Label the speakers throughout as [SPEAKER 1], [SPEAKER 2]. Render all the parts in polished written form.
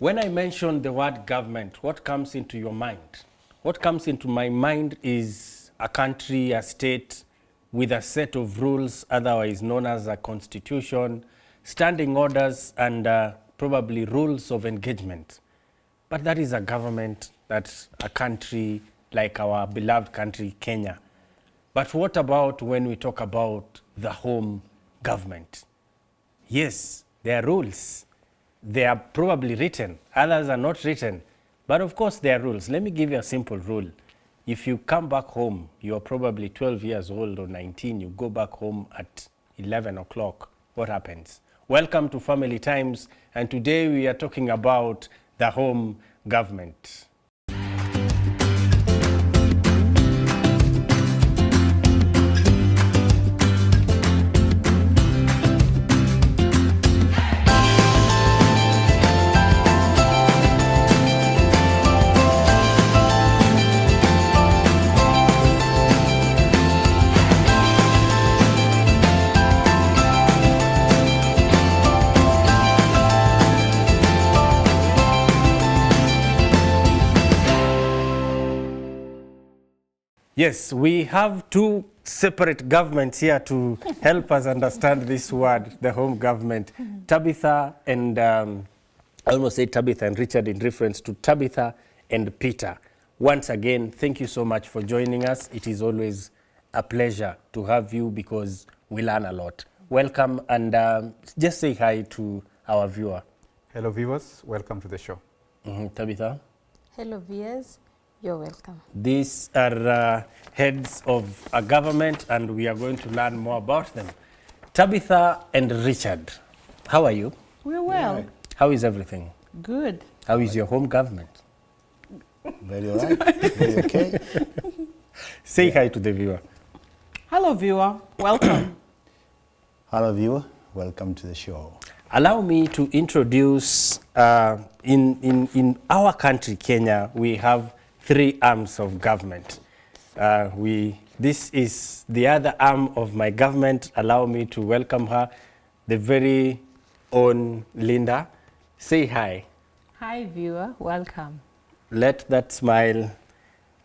[SPEAKER 1] When I mention the word government, what comes into your mind? What comes into my mind is a country, a state with a set of rules, otherwise known as a constitution, standing orders, and probably rules of engagement. But that is a government, that's a country like our beloved country, Kenya. But what about when we talk about the home government? Yes, there are rules. They are probably written, others are not written. But of course there are rules. Let me give you a simple rule. If you come back home, you're probably 12 years old or 19, you go back home at 11 o'clock, what happens? Welcome to Family Times, and today we are talking about the home government. Yes, we have two separate governments here to help us understand this word, the home government. Tabitha and, I almost say Tabitha and Richard in reference to Tabitha and Peter. Once again, thank you so much for joining us. It is always a pleasure to have you because we learn a lot. Welcome, and just say hi to our viewer.
[SPEAKER 2] Hello viewers, welcome to the show.
[SPEAKER 1] Tabitha.
[SPEAKER 3] Hello viewers. You're welcome.
[SPEAKER 1] These are heads of a government, and we are going to learn more about them. Tabitha and Richard, how are you?
[SPEAKER 3] We're well.
[SPEAKER 4] Right.
[SPEAKER 1] How is everything?
[SPEAKER 3] Good.
[SPEAKER 1] How is your home government?
[SPEAKER 4] Very all right. Very okay.
[SPEAKER 1] Say hi to the viewer.
[SPEAKER 5] Hello, viewer. Welcome.
[SPEAKER 4] Hello, viewer. Welcome to the show.
[SPEAKER 1] Allow me to introduce, in our country, Kenya, we have three arms of government. This is the other arm of my government. Allow me to welcome her, the very own Linda. Say hi.
[SPEAKER 3] Hi viewer. Welcome.
[SPEAKER 1] Let that smile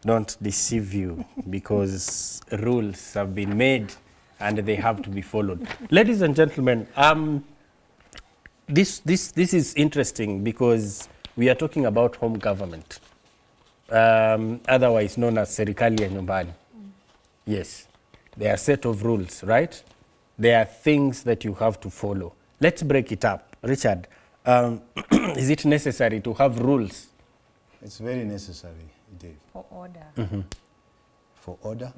[SPEAKER 1] not deceive you because rules have been made and they have to be followed. Ladies and gentlemen, this is interesting because we are talking about home government. Otherwise known as serikali ya nyumbani. Yes, there are a set of rules, right? There are things that you have to follow. Let's break it up. Richard, is it necessary to have rules?
[SPEAKER 4] It's very necessary, Dave.
[SPEAKER 3] For order.
[SPEAKER 4] For order,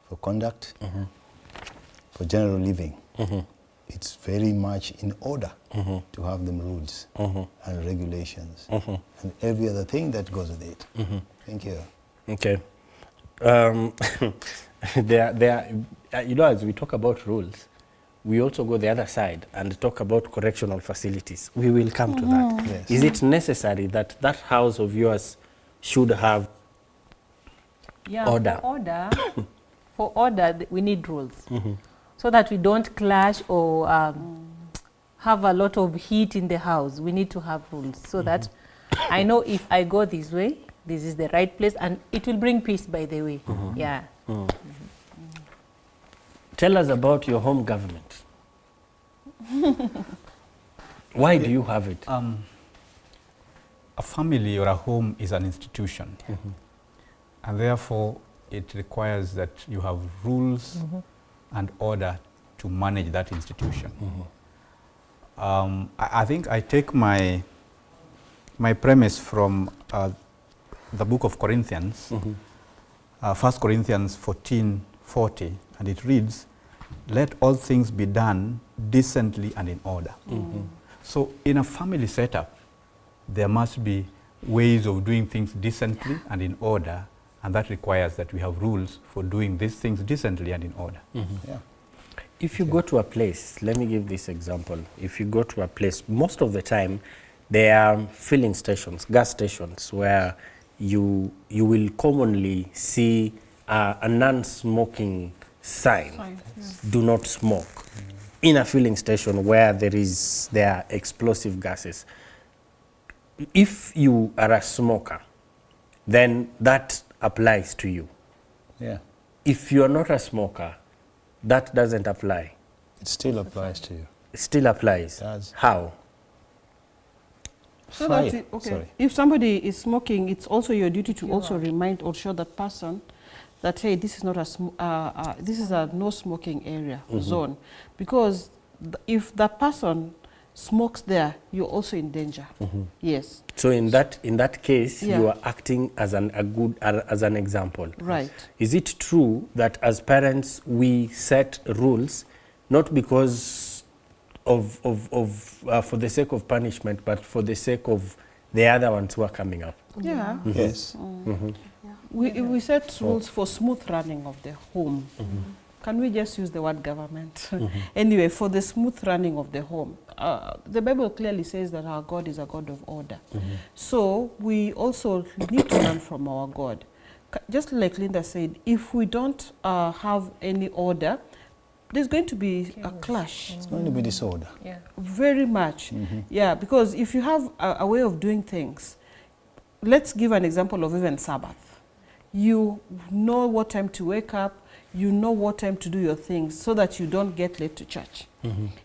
[SPEAKER 4] for conduct, for general living. It's very much in order to have them rules and regulations and every other thing that goes with it. Thank you.
[SPEAKER 1] Okay. You know, as we talk about rules, we also go the other side and talk about correctional facilities. We will come to that.
[SPEAKER 4] Yes.
[SPEAKER 1] Is it necessary that that house of yours should have order?
[SPEAKER 3] For order, we need rules. So that we don't clash or have a lot of heat in the house. We need to have rules so that I know if I go this way, this is the right place, and it will bring peace, by the way. Yeah.
[SPEAKER 1] Tell us about your home government. Why do you have it?
[SPEAKER 2] A family or a home is an institution, and therefore it requires that you have rules and order to manage that institution. I think I take my premise from the book of Corinthians, 1 Corinthians 14:40, and it reads, "Let all things be done decently and in order." So in a family setup, there must be ways of doing things decently and in order, and that requires that we have rules for doing these things decently and in order.
[SPEAKER 4] Yeah.
[SPEAKER 1] If you go to a place, let me give this example. If you go to a place, most of the time, there are filling stations, gas stations, where you will commonly see a non-smoking sign, do not smoke, in a filling station where there are explosive gases. if you are a smoker, then that applies to you.
[SPEAKER 4] Yeah.
[SPEAKER 1] If you are not a smoker, that doesn't apply.
[SPEAKER 4] It still applies to you.
[SPEAKER 1] It still applies.
[SPEAKER 4] It does.
[SPEAKER 1] How?
[SPEAKER 5] So
[SPEAKER 4] Try
[SPEAKER 5] that,
[SPEAKER 4] it.
[SPEAKER 5] okay,
[SPEAKER 4] Sorry.
[SPEAKER 5] if somebody is smoking, it's also your duty to also remind or show that person that, hey, this is not a this is a no smoking area zone, because if that person smokes there, you're also in danger. Yes.
[SPEAKER 1] So in that case,
[SPEAKER 5] Yeah.
[SPEAKER 1] you are acting as as an example.
[SPEAKER 5] Right.
[SPEAKER 1] Is it true that as parents we set rules not because for the sake of punishment, but for the sake of the other ones who are coming up?
[SPEAKER 5] Yeah.
[SPEAKER 4] Yes.
[SPEAKER 5] We set rules for smooth running of the home. Can we just use the word government? Anyway, for the smooth running of the home, the Bible clearly says that our God is a God of order. So we also need to learn from our God. Just like Linda said, if we don't have any order, there's going to be a clash.
[SPEAKER 4] It's going to be disorder.
[SPEAKER 3] Yeah.
[SPEAKER 5] Very much. Yeah, because if you have a way of doing things, let's give an example of even Sabbath. You know what time to wake up, you know what time to do your things so that you don't get late to church.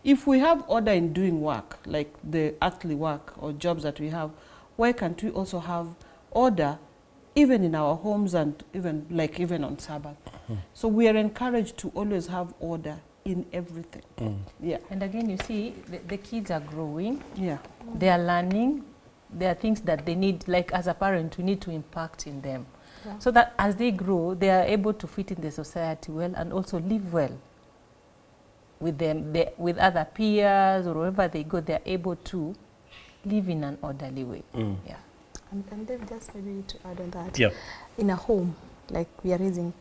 [SPEAKER 5] If we have order in doing work, like the earthly work or jobs that we have, why can't we also have order even in our homes and even on Sabbath? So we are encouraged to always have order in everything. Yeah.
[SPEAKER 3] And again, you see, the kids are growing,
[SPEAKER 5] Yeah.
[SPEAKER 3] they are learning, there are things that they need, like as a parent, we need to impact in them.
[SPEAKER 6] Yeah.
[SPEAKER 3] So that as they grow, they are able to fit in the society well and also live well with them, with other peers or wherever they go, they are able to live in an orderly way. Yeah.
[SPEAKER 6] And then just maybe to add on that,
[SPEAKER 1] Yeah.
[SPEAKER 6] in a home, like we are raising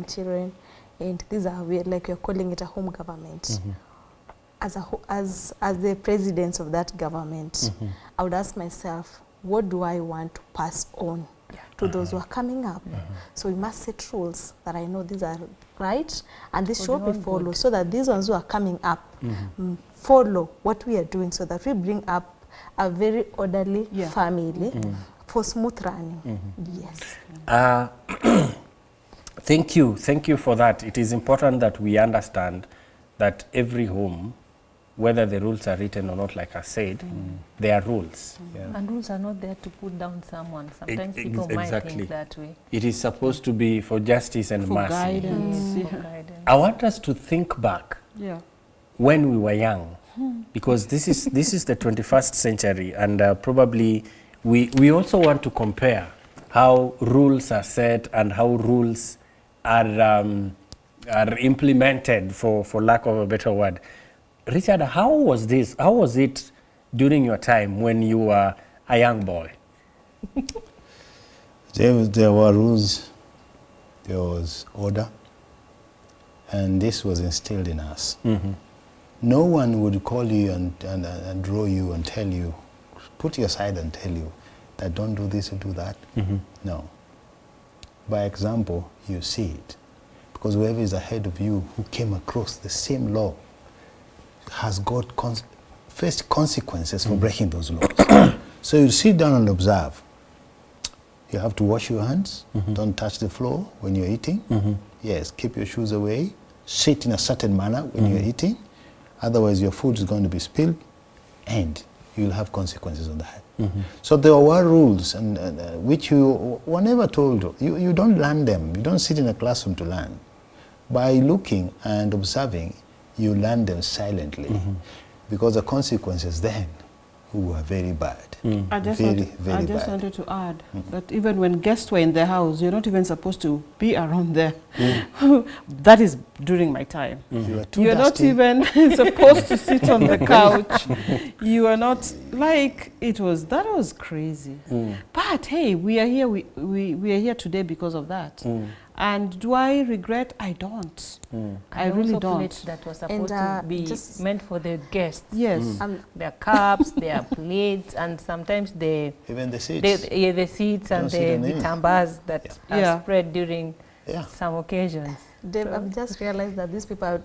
[SPEAKER 6] children, and these are like you're calling it a home government. As the president of that government, I would ask myself, what do I want to pass on to those who are coming up? So we must set rules that I know these are right, and this should be followed, so that these ones who are coming up follow what we are doing, so that we bring up a very orderly family for smooth running. Yes.
[SPEAKER 1] Thank you for that. It is important that we understand that every home, whether the rules are written or not, like I said, there are rules.
[SPEAKER 3] And rules are not there to put down someone. Sometimes people might think that way.
[SPEAKER 1] It is supposed to be for justice and
[SPEAKER 5] For
[SPEAKER 1] mercy.
[SPEAKER 5] guidance.
[SPEAKER 3] For guidance.
[SPEAKER 1] I want us to think back
[SPEAKER 5] Yeah.
[SPEAKER 1] when we were young, because this is the 21st century, and probably we also want to compare how rules are set and how rules are implemented, for lack of a better word. Richard, how was it during your time when you were a young boy?
[SPEAKER 4] There were rules, there was order, and this was instilled in us. No one would call you and draw you and tell you, put you aside and tell you that don't do this or do that. No. By example, you see it. Because whoever is ahead of you who came across the same law has got faced consequences for breaking those laws. So you sit down and observe. You have to wash your hands. Don't touch the floor when you're eating. Yes, keep your shoes away. Sit in a certain manner when you're eating. Otherwise, your food is going to be spilled, and you'll have consequences of that. So there were rules and which you were never told. You don't learn them. You don't sit in a classroom to learn. By looking and observing, you learn them silently, because the consequences then were very bad.
[SPEAKER 5] I just
[SPEAKER 4] bad.
[SPEAKER 5] wanted to add that even when guests were in the house, you're not even supposed to be around there. That is during my time.
[SPEAKER 4] You are too
[SPEAKER 5] You're not
[SPEAKER 4] dusty.
[SPEAKER 5] even supposed to sit on the couch. You are not, like, that was crazy. But hey, we are here. We are here today because of that. And do I regret? I don't. I really
[SPEAKER 3] also
[SPEAKER 5] don't.
[SPEAKER 3] Plates that was supposed to be meant for the guests.
[SPEAKER 5] Yes.
[SPEAKER 3] Their cups, their plates, and sometimes
[SPEAKER 4] Even the seats.
[SPEAKER 3] the seats and
[SPEAKER 4] Don't sit on
[SPEAKER 3] the
[SPEAKER 4] any.
[SPEAKER 3] tambas that are
[SPEAKER 5] Yeah.
[SPEAKER 3] spread during
[SPEAKER 4] Yeah.
[SPEAKER 3] some occasions.
[SPEAKER 6] Dave, I've just realized that these people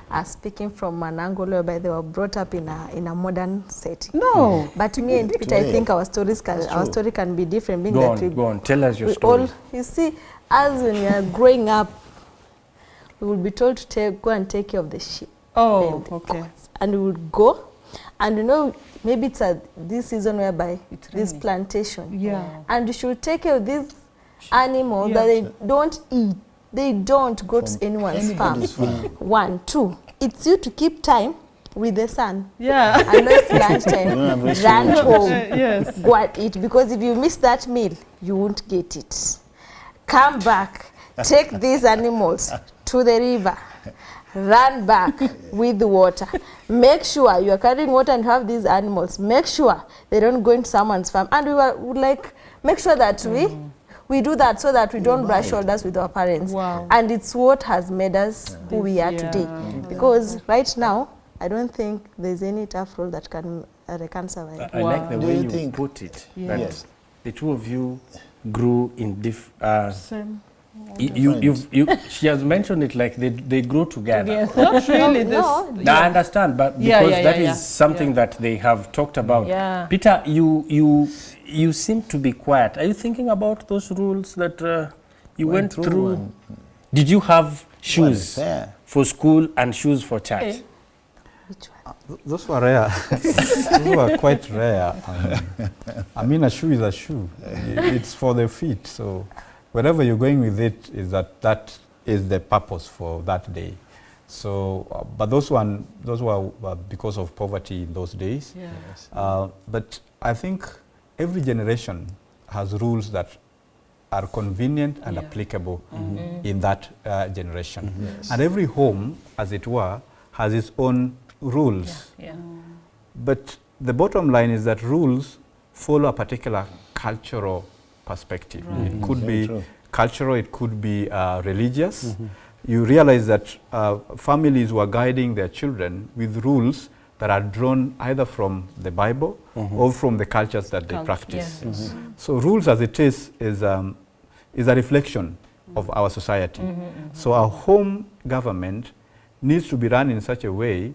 [SPEAKER 6] are speaking from an angle whereby they were brought up in a modern setting.
[SPEAKER 5] No.
[SPEAKER 6] But me and Peter, I
[SPEAKER 4] Yeah.
[SPEAKER 6] think our story can be different. Being
[SPEAKER 1] Go
[SPEAKER 6] that
[SPEAKER 1] on, go on. Tell us your
[SPEAKER 6] we
[SPEAKER 1] story.
[SPEAKER 6] all, you see, as when we are growing up, we will be told to go and take care of the sheep.
[SPEAKER 5] Oh,
[SPEAKER 6] And
[SPEAKER 5] okay.
[SPEAKER 6] And we would go, and you know, maybe it's this season whereby
[SPEAKER 5] It's
[SPEAKER 6] this
[SPEAKER 5] raining.
[SPEAKER 6] plantation.
[SPEAKER 5] Yeah.
[SPEAKER 6] And you should take care of these animals
[SPEAKER 5] Yeah.
[SPEAKER 6] that they don't eat. They don't go to anyone's farm.
[SPEAKER 4] Anybody's farm.
[SPEAKER 6] 1, 2, it's you to keep time with the sun.
[SPEAKER 5] Yeah.
[SPEAKER 6] And know it's lunchtime,
[SPEAKER 4] don't have
[SPEAKER 6] run home,
[SPEAKER 5] Yes.
[SPEAKER 6] go and eat. Because if you miss that meal, you won't get it. Come back, take these animals to the river, run back with the water. Make sure you are carrying water and have these animals. Make sure they don't go into someone's farm. And would like make sure that we do that so that we don't brush shoulders with our parents.
[SPEAKER 5] Wow.
[SPEAKER 6] And it's what has made us who we are
[SPEAKER 5] Yeah.
[SPEAKER 6] today. Because right now, I don't think there's any tough rule that can survive.
[SPEAKER 1] I like the
[SPEAKER 4] Do
[SPEAKER 1] way
[SPEAKER 4] you
[SPEAKER 1] you
[SPEAKER 4] think-
[SPEAKER 1] put it.
[SPEAKER 5] Yeah.
[SPEAKER 1] That
[SPEAKER 4] Yes.
[SPEAKER 1] the two of you grew in
[SPEAKER 5] Same.
[SPEAKER 1] she has mentioned it like they grew together.
[SPEAKER 5] Not really.
[SPEAKER 6] No,
[SPEAKER 5] this,
[SPEAKER 1] No, I understand, but
[SPEAKER 5] Yeah,
[SPEAKER 1] because
[SPEAKER 5] yeah,
[SPEAKER 1] that
[SPEAKER 5] yeah,
[SPEAKER 1] is
[SPEAKER 5] yeah.
[SPEAKER 1] something that they have talked about.
[SPEAKER 3] Yeah.
[SPEAKER 1] Peter, you seem to be quiet. Are you thinking about those rules that you went through?
[SPEAKER 4] and-
[SPEAKER 1] Did you have shoes
[SPEAKER 4] fair.
[SPEAKER 1] for school and shoes for church?
[SPEAKER 3] Eh.
[SPEAKER 6] Which one?
[SPEAKER 2] Those were rare. Those were quite rare. I mean, a shoe is a shoe. It's for the feet. So wherever you're going with it is that is the purpose for that day. So, but those were because of poverty in those days.
[SPEAKER 5] yeah.
[SPEAKER 2] But I think every generation has rules that are convenient and
[SPEAKER 5] Yeah.
[SPEAKER 2] applicable in that generation.
[SPEAKER 4] Yes.
[SPEAKER 2] And every home, as it were, has its own rules.
[SPEAKER 3] Yeah.
[SPEAKER 2] But the bottom line is that rules follow a particular cultural perspective.
[SPEAKER 5] Right.
[SPEAKER 2] It could
[SPEAKER 4] Very
[SPEAKER 2] be
[SPEAKER 4] true.
[SPEAKER 2] cultural, it could be religious. You realize that families were guiding their children with rules that are drawn either from the Bible or from the cultures that they practice.
[SPEAKER 3] Yeah.
[SPEAKER 2] So rules as it is a reflection of our society. So our home government needs to be run in such a way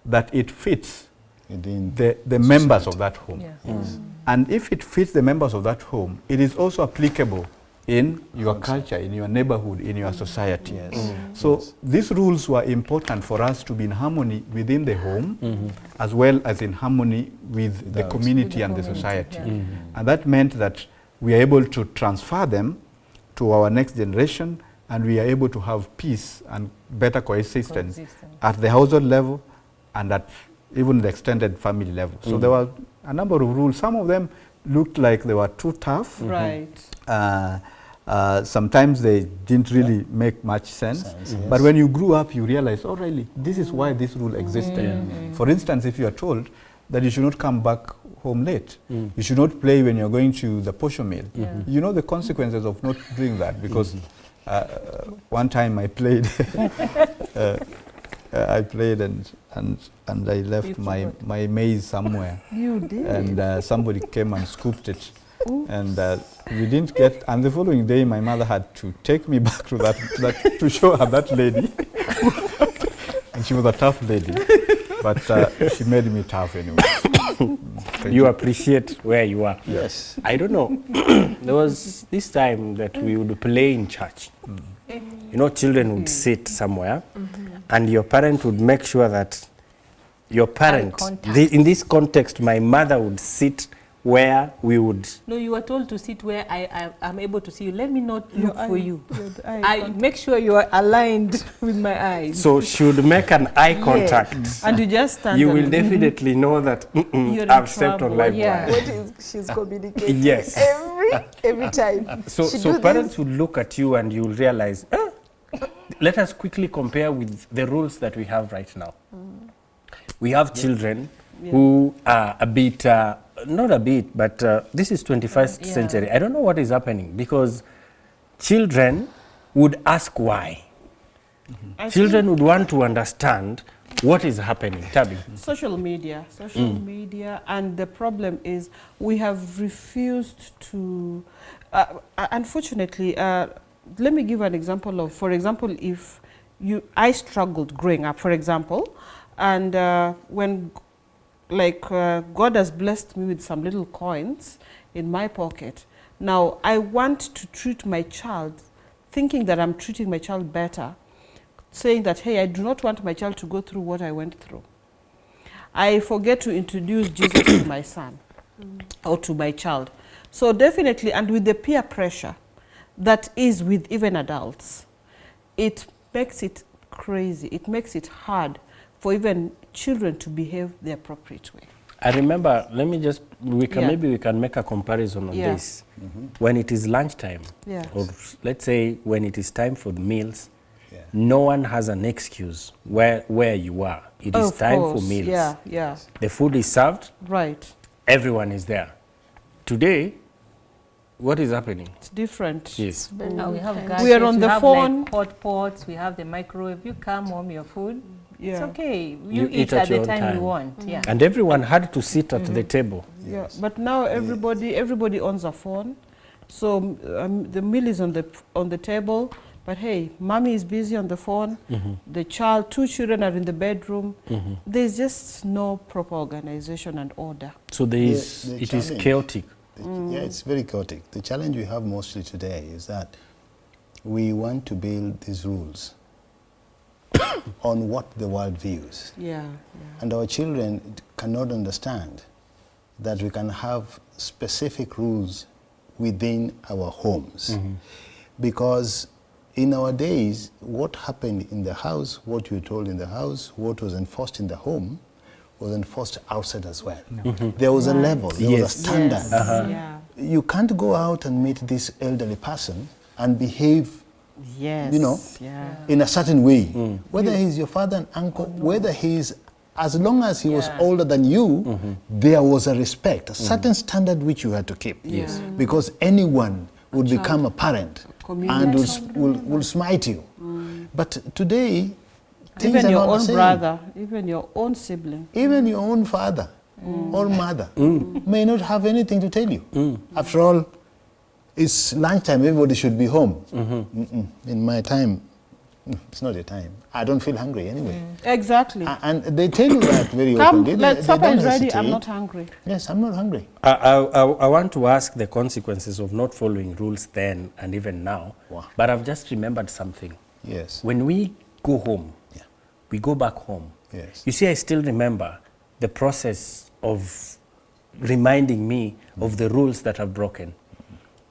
[SPEAKER 2] that it fits
[SPEAKER 4] Within
[SPEAKER 2] the members of that home.
[SPEAKER 3] Yeah.
[SPEAKER 2] And if it fits the members of that home, it is also applicable in your culture, in your neighborhood, in your society.
[SPEAKER 4] Yes.
[SPEAKER 2] So these rules were important for us to be in harmony within the home, as well as in harmony with the community and the society. And that meant that we are able to transfer them to our next generation, and we are able to have peace and better coexistence at the household level and at even the extended family level. So there were a number of rules. Some of them looked like they were too tough.
[SPEAKER 5] Right.
[SPEAKER 2] Sometimes they didn't really make much sense. But when you grew up, you realize, oh, really, this is why this rule existed. For instance, if you are told that you should not come back home late, you should not play when you're going to the posho mill, you know the consequences of not doing that, because one time I played, and I left my maize somewhere.
[SPEAKER 5] You did.
[SPEAKER 2] And somebody came and scooped it. And we didn't get, and the following day my mother had to take me back to that to show her that lady. And she was a tough lady, but she made me tough anyway.
[SPEAKER 1] You appreciate where you are.
[SPEAKER 4] Yes.
[SPEAKER 1] I don't know. There was this time that we would play in church. You know, children would sit somewhere, and your parent would make sure that your parent,
[SPEAKER 3] contact.
[SPEAKER 1] in this context, my mother would sit where we would.
[SPEAKER 3] No, you were told to sit where I'm able to see you. Let me not look for you.
[SPEAKER 5] I
[SPEAKER 3] I make sure you are aligned with my eyes.
[SPEAKER 1] So she would make an eye contact.
[SPEAKER 5] and you just stand
[SPEAKER 1] You
[SPEAKER 5] there.
[SPEAKER 1] will definitely know that
[SPEAKER 5] You're in
[SPEAKER 1] I've stepped on
[SPEAKER 5] trouble.
[SPEAKER 1] live
[SPEAKER 3] Yeah.
[SPEAKER 1] wire.
[SPEAKER 6] What is she's communicating?
[SPEAKER 1] Yes.
[SPEAKER 6] Every time.
[SPEAKER 1] So
[SPEAKER 6] She do
[SPEAKER 1] parents
[SPEAKER 6] this.
[SPEAKER 1] would look at you and you'll realize, let us quickly compare with the rules that we have right now. We have children who are a bit, not a bit, but this is 21st century. I don't know what is happening, because children would ask why. Children would want to understand what is happening. Tabi.
[SPEAKER 5] Social media, and the problem is we have refused to, unfortunately, let me give an example of, for example, if I struggled growing up, for example, and when God has blessed me with some little coins in my pocket. Now, I want to treat my child, thinking that I'm treating my child better, saying that, hey, I do not want my child to go through what I went through. I forget to introduce Jesus to my son or to my child. So definitely, and with the peer pressure that is with even adults, it makes it crazy. It makes it hard for even children to behave the appropriate way.
[SPEAKER 1] I remember, maybe we can make a comparison on this. When it is lunchtime, or let's say when it is time for the meals, no one has an excuse where you are. It is time for meals. The food is served.
[SPEAKER 5] Right.
[SPEAKER 1] Everyone is there. Today, what is happening?
[SPEAKER 5] It's different.
[SPEAKER 1] Yes.
[SPEAKER 3] Now we have gadgets,
[SPEAKER 5] we are on the phone.
[SPEAKER 3] Like hot pots, we have the microwave. You come home, your food.
[SPEAKER 5] Yeah.
[SPEAKER 3] It's okay. You eat at the time you want. Yeah.
[SPEAKER 1] And everyone had to sit at the table.
[SPEAKER 5] Yeah. But now everybody owns a phone, so the meal is on the table. But hey, mommy is busy on the phone. The two children are in the bedroom. There's just no proper organization and order.
[SPEAKER 1] So it is chaotic.
[SPEAKER 4] Yeah, it's very chaotic. The challenge we have mostly today is that we want to build these rules on what the world views. And our children cannot understand that we can have specific rules within our homes. Because in our days, what happened in the house, what you were told in the house, what was enforced in the home, was enforced outside as well. There was a level, there was a standard. You can't go out and meet this elderly person and behave, in a certain way. Whether he's your father and uncle, whether he's, as long as he was older than you, there was a respect, a certain standard which you had to keep. Because anyone would become a parent and will smite you. But today,
[SPEAKER 5] even your own brother, even your own sibling,
[SPEAKER 4] even your own father or mother may not have anything to tell you. After all, it's lunchtime, everybody should be home. In my time, it's not your time. I don't feel hungry anyway.
[SPEAKER 5] Exactly.
[SPEAKER 4] And they tell you that very openly.
[SPEAKER 5] Let's supper is ready, I'm not hungry.
[SPEAKER 4] Yes, I'm not hungry.
[SPEAKER 1] I want to ask the consequences of not following rules then and even now, but I've just remembered something.
[SPEAKER 4] Yes.
[SPEAKER 1] When we go home, we go back home.
[SPEAKER 4] Yes.
[SPEAKER 1] You see, I still remember the process of reminding me of the rules that I've broken.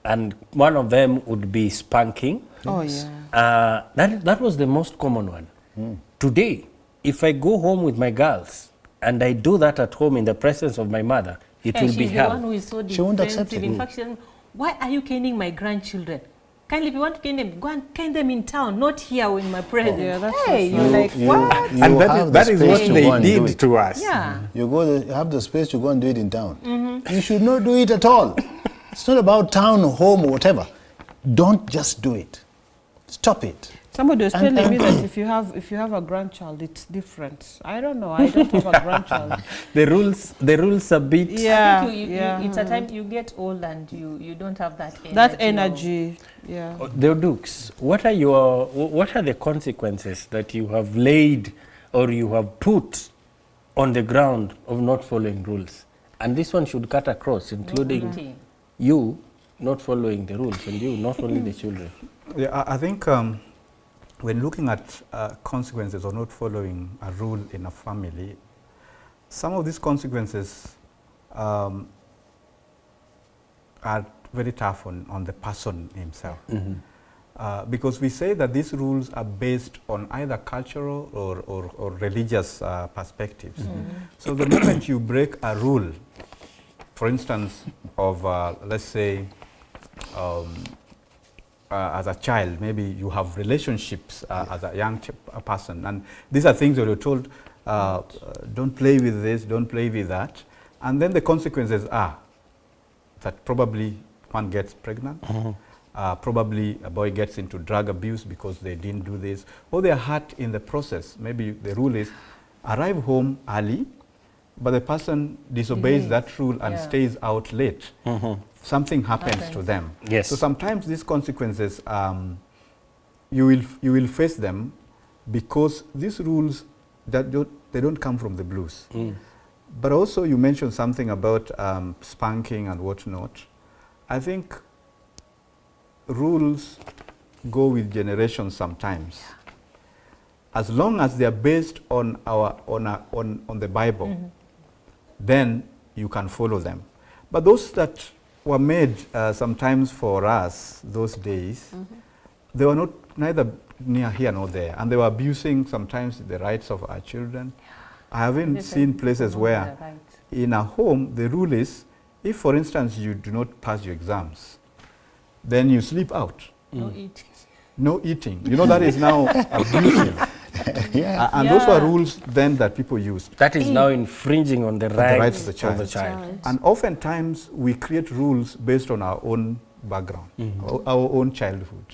[SPEAKER 1] And one of them would be spanking.
[SPEAKER 5] Oh, yeah.
[SPEAKER 1] That was the most common one. Today, if I go home with my girls and I do that at home in the presence of my mother, it will be hell.
[SPEAKER 3] She's the one who is so
[SPEAKER 4] She won't accept
[SPEAKER 3] defensive.
[SPEAKER 4] it.
[SPEAKER 3] In fact, she said, why are you caning my grandchildren? Kindly, if you want to cane them, go and cane them in town, not here in my presence.
[SPEAKER 5] Yeah, that's
[SPEAKER 3] hey,
[SPEAKER 5] so
[SPEAKER 3] you're like, what?
[SPEAKER 1] And that is what they did to us.
[SPEAKER 3] Yeah.
[SPEAKER 4] You have the space to go and do it in town. You should not do it at all. It's not about town or home or whatever. Don't just do it. Stop it.
[SPEAKER 5] Somebody was telling me that if you have a grandchild, it's different. I don't know. I don't have a grandchild.
[SPEAKER 1] The rules a bit.
[SPEAKER 5] Yeah,
[SPEAKER 3] I think it's a time you get old and you don't have that energy.
[SPEAKER 5] That energy. Yeah.
[SPEAKER 1] The Dukes, what are the consequences that you have laid or you have put on the ground of not following rules? And this one should cut across, including you not following the rules and you not only the children.
[SPEAKER 2] Yeah, I think when looking at consequences of not following a rule in a family, some of these consequences are very tough on the person himself. Because we say that these rules are based on either cultural or religious perspectives. So the moment you break a rule, for instance, of let's say, as a child, maybe you have relationships as a young person, and these are things that you're told, don't play with this, don't play with that, and then the consequences are that probably one gets pregnant, probably a boy gets into drug abuse because they didn't do this, or they're hurt in the process. Maybe the rule is arrive home early, but the person disobeys that rule and stays out late. Something happens to them.
[SPEAKER 1] Yes.
[SPEAKER 2] So sometimes these consequences you will face them, because these rules they don't come from the blues. But also you mentioned something about spanking and whatnot. I think rules go with generations sometimes. As long as they are based on the Bible, then you can follow them. But those that were made sometimes for us those days, they were not neither near here nor there, and they were abusing sometimes the rights of our children. I haven't seen places where in a home the rule is, if for instance you do not pass your exams, then you sleep out.
[SPEAKER 3] No eating.
[SPEAKER 2] No eating. You know, that is now abusive. And those were rules then that people used.
[SPEAKER 1] That is now infringing on the rights
[SPEAKER 2] of the child.
[SPEAKER 6] Right.
[SPEAKER 2] And oftentimes we create rules based on our own background, our own childhood.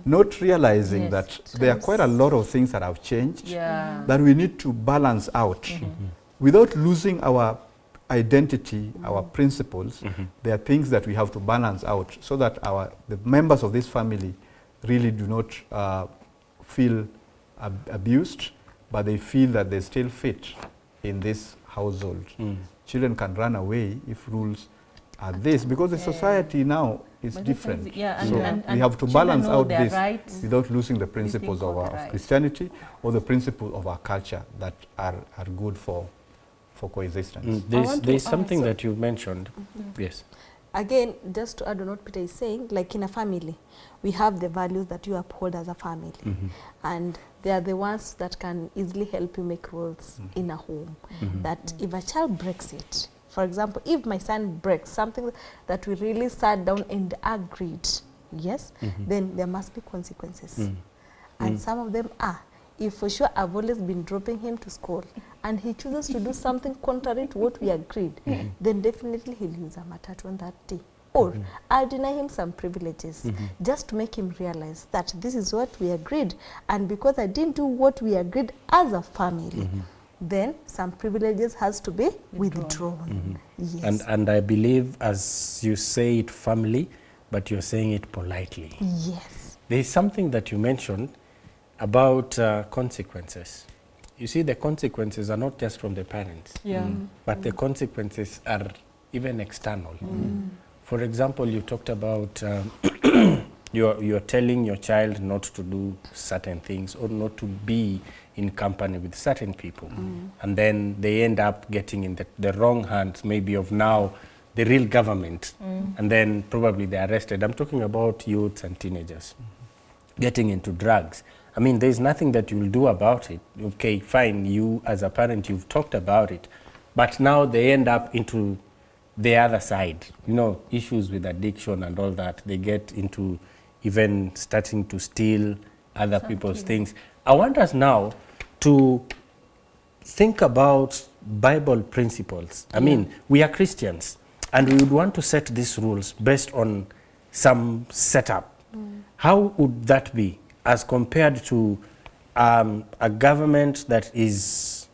[SPEAKER 2] Not realizing that there are quite a lot of things that have changed that we need to balance out without losing our identity, our principles. There are things that we have to balance out so that the members of this family really do not feel abused, but they feel that they still fit in this household. Children can run away if rules are this, because the society now is different. So we have to balance out this without losing the principles of Christianity or the principles of our culture that are good for coexistence.
[SPEAKER 1] There's something that you mentioned. Yes.
[SPEAKER 6] Again, just to add on what Peter is saying, like in a family, we have the values that you uphold as a family. And they are the ones that can easily help you make rules in a home. That if a child breaks it, for example, if my son breaks something that we really sat down and agreed, yes, then there must be consequences. And some of them are, if for sure I've always been dropping him to school and he chooses to do something contrary to what we agreed, then definitely he'll use a matatu on that day. Or I'll deny him some privileges just to make him realize that this is what we agreed, and because I didn't do what we agreed as a family, then some privileges has to be withdrawn. Yes.
[SPEAKER 1] And I believe, as you say it, family, but you're saying it politely.
[SPEAKER 6] Yes.
[SPEAKER 1] There's something that you mentioned about consequences. You see, the consequences are not just from the parents, but the consequences are even external. For example, you talked about you're telling your child not to do certain things or not to be in company with certain people. And then they end up getting in the wrong hands, maybe of now the real government. And then probably they're arrested. I'm talking about youths and teenagers getting into drugs. I mean, there's nothing that you'll do about it. Okay, fine, you as a parent, you've talked about it. But now they end up into the other side, you know, issues with addiction and all that. They get into even starting to steal other people's things. I want us now to think about Bible principles. I mean, we are Christians, and we would want to set these rules based on some setup. How would that be as compared to a government that is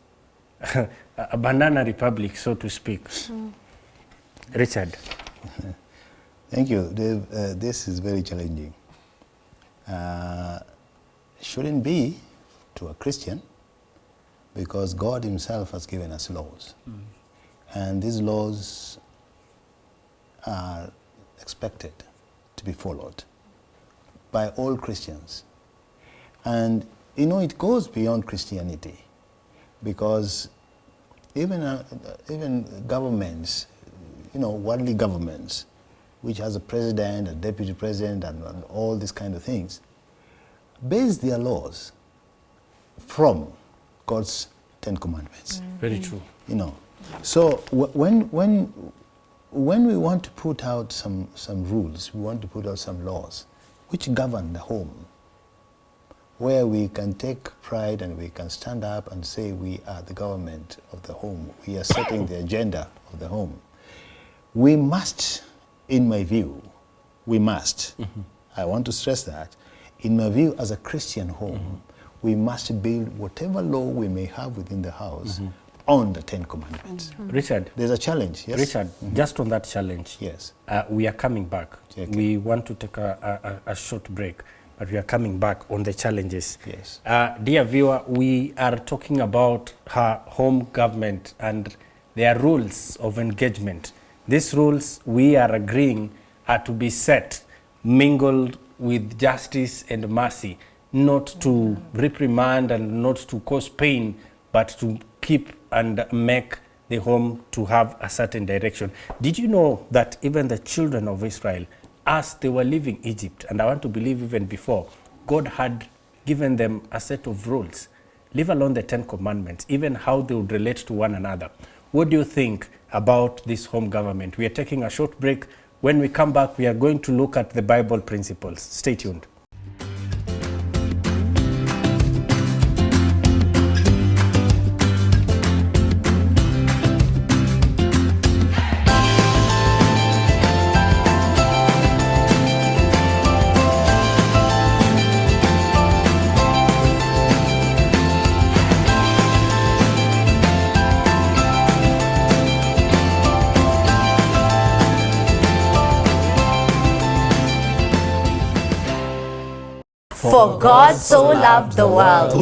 [SPEAKER 1] a banana republic, so to speak? Richard.
[SPEAKER 4] Thank you, Dave. This is very challenging. Shouldn't be to a Christian, because God himself has given us laws. And these laws are expected to be followed by all Christians. And you know, it goes beyond Christianity, because even governments, you know, worldly governments, which has a president, a deputy president, and all these kind of things, base their laws from God's 10 Commandments.
[SPEAKER 1] Very true.
[SPEAKER 4] You know, so when we want to put out some rules, we want to put out some laws which govern the home, where we can take pride and we can stand up and say we are the government of the home, we are setting the agenda of the home. We must, in my view, we must, I want to stress that, in my view, as a Christian home, we must build whatever law we may have within the house on the 10 Commandments.
[SPEAKER 1] Richard.
[SPEAKER 4] There's a challenge, yes?
[SPEAKER 1] Richard, just on that challenge.
[SPEAKER 4] Yes.
[SPEAKER 1] We are coming back.
[SPEAKER 4] Okay.
[SPEAKER 1] We want to take a short break. but we are coming back on the challenges.
[SPEAKER 4] Yes.
[SPEAKER 1] Dear viewer, we are talking about her home government and their rules of engagement. These rules, we are agreeing, are to be set, mingled with justice and mercy, not to reprimand and not to cause pain, but to keep and make the home to have a certain direction. Did you know that even the children of Israel, as they were leaving Egypt, and I want to believe even before, God had given them a set of rules, leave alone the 10 commandments, even how they would relate to one another. What do you think about this home government? We are taking a short break. When we come back, we are going to look at the Bible principles. Stay tuned.
[SPEAKER 7] For God so loved the world.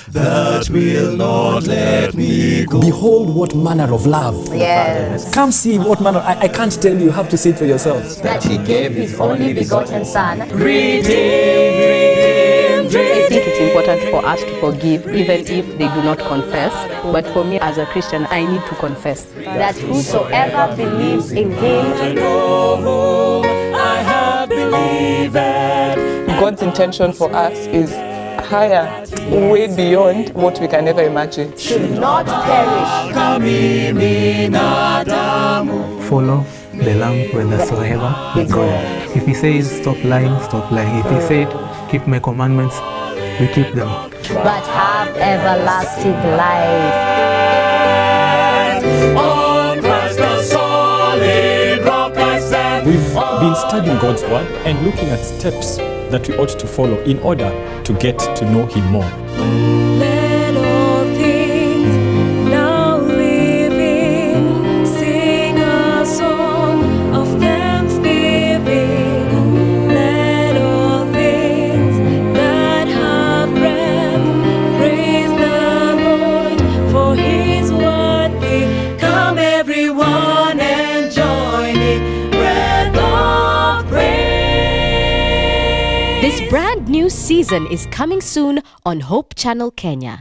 [SPEAKER 8] That will not let me go.
[SPEAKER 9] Behold what manner of love.
[SPEAKER 7] Yes.
[SPEAKER 9] Come see what manner. I can't tell you, you have to see it for yourselves.
[SPEAKER 7] That he gave his only begotten Son.
[SPEAKER 3] I think it's important for us to forgive, even if they do not confess. But for me as a Christian, I need to confess.
[SPEAKER 7] That whosoever believes in him.
[SPEAKER 8] I have believed.
[SPEAKER 10] God's intention for us is higher, way beyond what we can ever imagine.
[SPEAKER 7] Should not perish.
[SPEAKER 11] Follow the Lamb whithersoever he goeth. If he says stop lying, stop lying. If he said keep my commandments, we keep them.
[SPEAKER 7] But have everlasting life.
[SPEAKER 8] On Christ the solid rock I stand.
[SPEAKER 9] We've been studying God's word and looking at steps that we ought to follow in order to get to know him more.
[SPEAKER 12] Let all things now living sing a song of thanksgiving. Let all things that have breath praise the Lord, for his worthy. Come everyone and join in breath of praise.
[SPEAKER 13] This brand new season is coming soon on Hope Channel Kenya.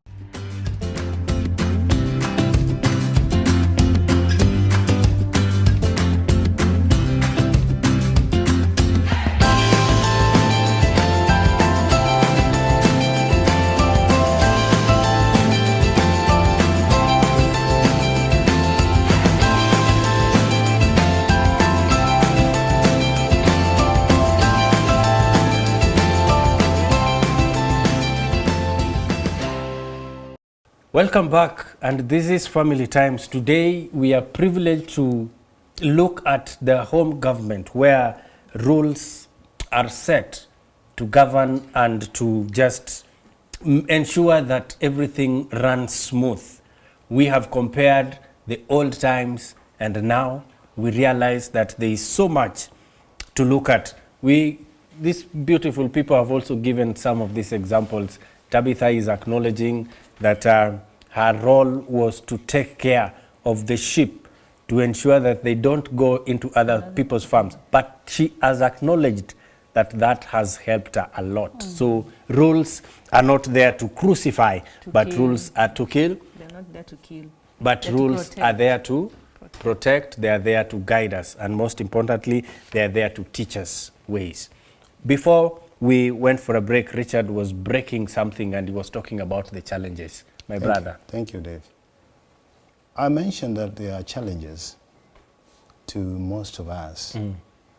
[SPEAKER 1] Welcome back, and this is Family Times. Today we are privileged to look at the home government, where rules are set to govern and to just ensure that everything runs smooth. We have compared the old times and now we realize that there is so much to look at. These beautiful people have also given some of these examples. Tabitha is acknowledging that her role was to take care of the sheep, to ensure that they don't go into other people's farms. But she has acknowledged that that has helped her a lot. So rules are not there to crucify, but
[SPEAKER 3] kill.
[SPEAKER 1] rules are to kill.
[SPEAKER 3] They're not there to kill.
[SPEAKER 1] But
[SPEAKER 3] They're to
[SPEAKER 1] rules
[SPEAKER 3] protect.
[SPEAKER 1] are there to protect, they are there to guide us, and most importantly, they are there to teach us ways. Before we went for a break, Richard was breaking something and he was talking about the challenges. My brother.
[SPEAKER 4] Thank you, Dave. I mentioned that there are challenges to most of us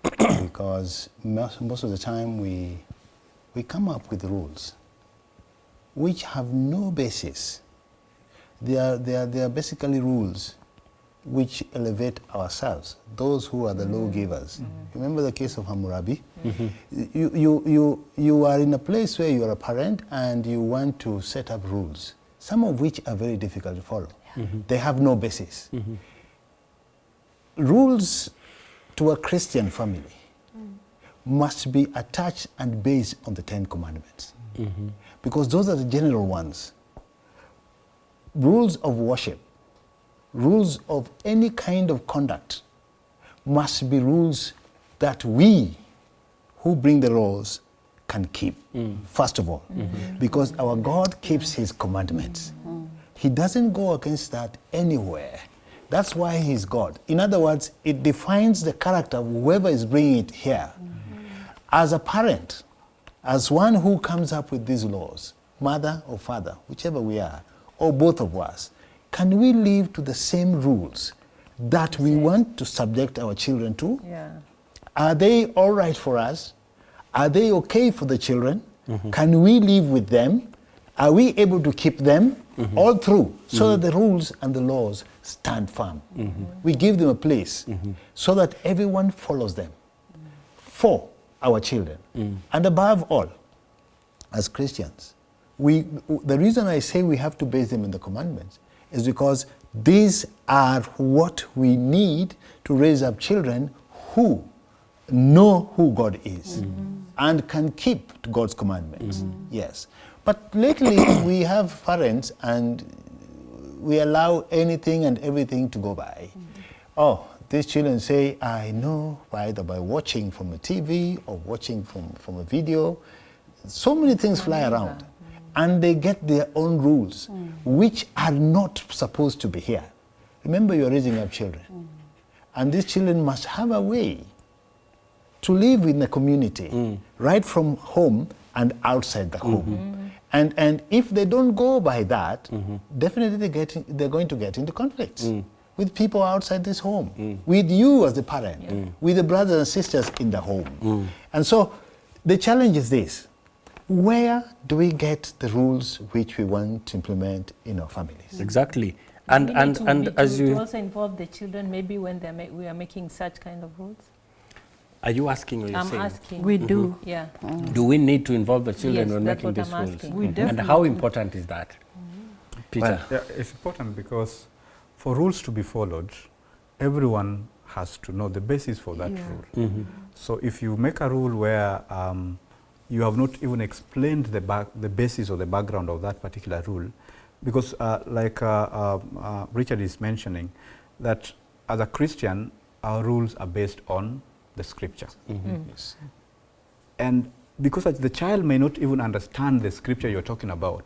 [SPEAKER 4] because most of the time we come up with rules which have no basis. They are basically rules which elevate ourselves, those who are the lawgivers. Remember the case of Hammurabi? You are in a place where you are a parent and you want to set up rules, some of which are very difficult to follow. They have no basis. Rules to a Christian family must be attached and based on the 10 Commandments. Because those are the general ones. Rules of worship, rules of any kind of conduct must be rules that we who bring the laws can keep, first of all. Because our God keeps his commandments. He doesn't go against that anywhere. That's why he's God. In other words, it defines the character of whoever is bringing it here. As a parent, as one who comes up with these laws, mother or father, whichever we are, or both of us, can we live to the same rules that we want to subject our children to?
[SPEAKER 3] Yeah.
[SPEAKER 4] Are they all right for us? Are they okay for the children? Can we live with them? Are we able to keep them all through so that the rules and the laws stand firm? We give them a place so that everyone follows them for our children. And above all, as Christians, the reason I say we have to base them in the commandments is because these are what we need to raise up children who know who God is and can keep to God's commandments. Yes. But lately we have parents and we allow anything and everything to go by. Oh, these children say, I know either by watching from a TV or watching from a video. So many things fly around. And they get their own rules, which are not supposed to be here. Remember, you're raising up children. And these children must have a way to live in the community, right from home and outside the home. And if they don't go by that, definitely they're going to get into conflicts with people outside this home, with you as the parent, with the brothers and sisters in the home. And so the challenge is this: where do we get the rules which we want to implement in our families?
[SPEAKER 1] Exactly.
[SPEAKER 3] And
[SPEAKER 1] As you
[SPEAKER 3] to also involve the children, maybe when we are making such kind of rules.
[SPEAKER 1] Are you asking or you're saying?
[SPEAKER 3] I'm asking.
[SPEAKER 5] We do.
[SPEAKER 3] Yeah.
[SPEAKER 1] Do we need to involve the children
[SPEAKER 3] Yes,
[SPEAKER 1] when
[SPEAKER 3] that's
[SPEAKER 1] making
[SPEAKER 3] what
[SPEAKER 1] these
[SPEAKER 3] I'm
[SPEAKER 1] rules?
[SPEAKER 3] asking.
[SPEAKER 5] We
[SPEAKER 1] And
[SPEAKER 5] definitely
[SPEAKER 1] how
[SPEAKER 5] do.
[SPEAKER 1] important is that? Peter?
[SPEAKER 2] Yeah, it's important because for rules to be followed, everyone has to know the basis for that rule. So if you make a rule where you have not even explained the basis or the background of that particular rule, because like Richard is mentioning, that as a Christian, our rules are based on the scripture.
[SPEAKER 4] Yes.
[SPEAKER 2] And because the child may not even understand the scripture you're talking about,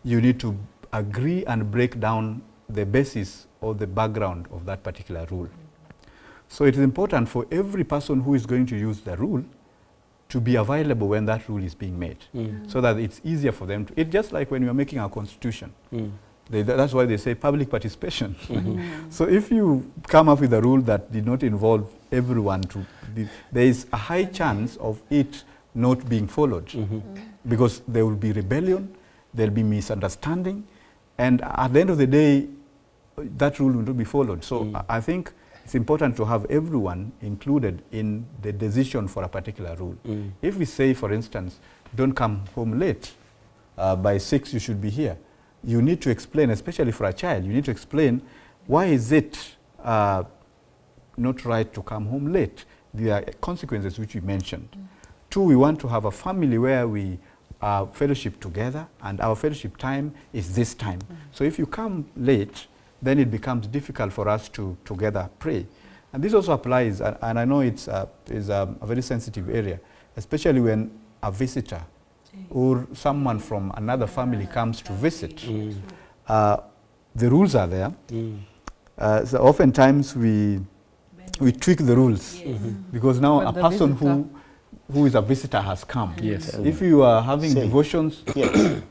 [SPEAKER 2] you need to agree and break down the basis or the background of that particular rule. So it is important for every person who is going to use the rule to be available when that rule is being made, so that it's easier for them to. It's just like when you're making a constitution. That's why they say public participation. So if you come up with a rule that did not involve everyone, there is a high chance of it not being followed, because there will be rebellion, there will be misunderstanding, and at the end of the day, that rule will not be followed. So I think it's important to have everyone included in the decision for a particular rule. If we say, for instance, don't come home late, by 6 you should be here, you need to explain, especially for a child, you need to explain why is it not right to come home late. There are consequences which we mentioned. 2, we want to have a family where we fellowship together, and our fellowship time is this time. So if you come late, then it becomes difficult for us to together pray. And this also applies, and I know it's a very sensitive area, especially when a visitor or someone from another family comes to visit. The rules are there. So oftentimes we tweak the rules, because now a person who is a visitor has come. If you are having devotions,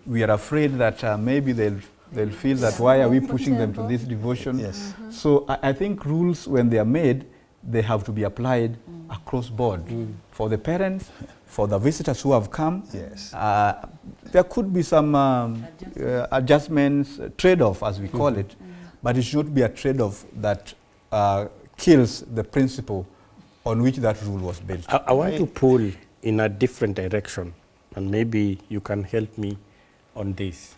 [SPEAKER 2] we are afraid that maybe they'll feel that why are we pushing them to this devotion? So I think rules, when they are made, they have to be applied across board for the parents, for the visitors who have come. There could be some adjustments, trade-off as we call it, but it should not be a trade-off that kills the principle on which that rule was built.
[SPEAKER 1] I want to pull in a different direction, and maybe you can help me on this.